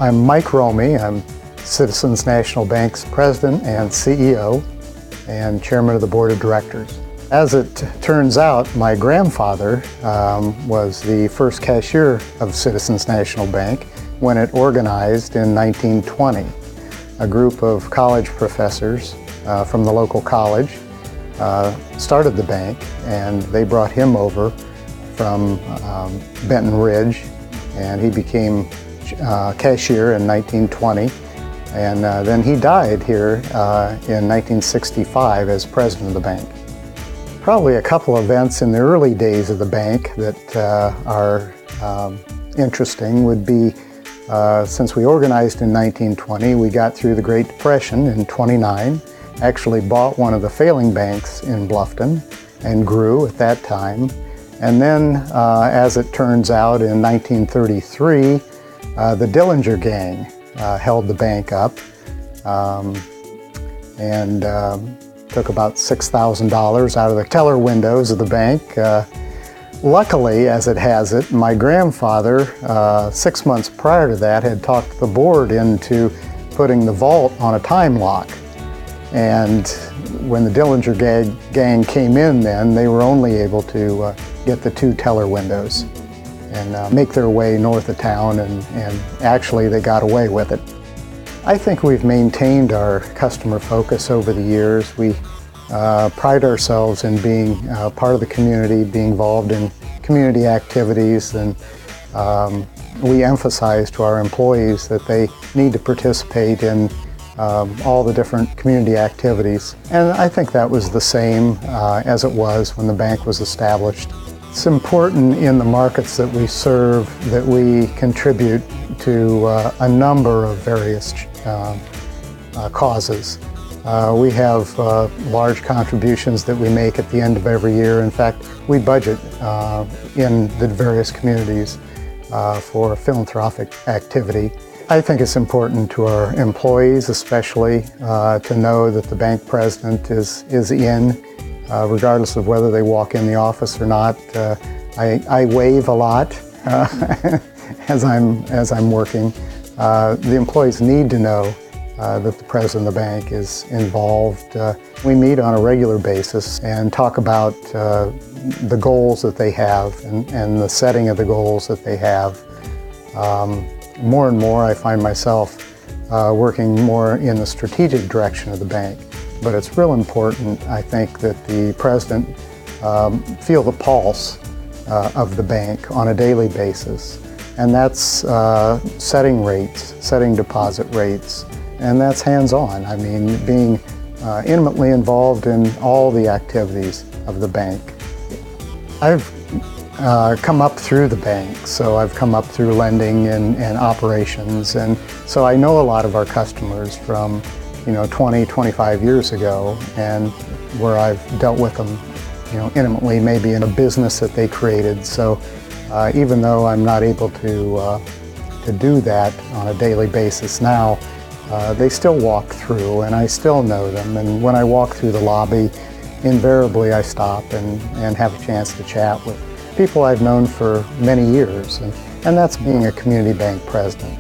I'm Mike Romey. I'm Citizens National Bank's President and CEO and Chairman of the Board of Directors. As it turns out, my grandfather was the first cashier of Citizens National Bank when it organized in 1920. A group of college professors from the local college started the bank, and they brought him over from Benton Ridge, and he became cashier in 1920, and then he died here in 1965 as president of the bank. Probably a couple events in the early days of the bank that are interesting would be, since we organized in 1920, we got through the Great Depression in '29, actually bought one of the failing banks in Bluffton and grew at that time. And then, as it turns out, in 1933, the Dillinger Gang held the bank up and took about $6,000 out of the teller windows of the bank. Luckily, as it has it, my grandfather, 6 months prior to that, had talked the board into putting the vault on a time lock. And when the Dillinger Gang came in then, they were only able to get the 2 teller windows and make their way north of town, and actually they got away with it. I think we've maintained our customer focus over the years. We pride ourselves in being part of the community, being involved in community activities, and we emphasize to our employees that they need to participate in all the different community activities. And I think that was the same as it was when the bank was established. It's important in the markets that we serve that we contribute to a number of various causes. We have large contributions that we make at the end of every year. In fact, we budget in the various communities for philanthropic activity. I think it's important to our employees, especially, to know that the bank president is in, regardless of whether they walk in the office or not. I wave a lot as I'm working. The employees need to know that the president of the bank is involved. We meet on a regular basis and talk about the goals that they have and the setting of the goals that they have. More and more I find myself working more in the strategic direction of the bank, but it's real important, I think, that the president feel the pulse of the bank on a daily basis, and that's setting rates, setting deposit rates, and that's hands-on. I mean, being intimately involved in all the activities of the bank. I've come up through the bank, so I've come up through lending and operations, and so I know a lot of our customers from 20, 25 years ago, and where I've dealt with them intimately, maybe in a business that they created. So even though I'm not able to do that on a daily basis now, they still walk through and I still know them, and when I walk through the lobby, invariably I stop and have a chance to chat with people I've known for many years, and that's being a community bank president.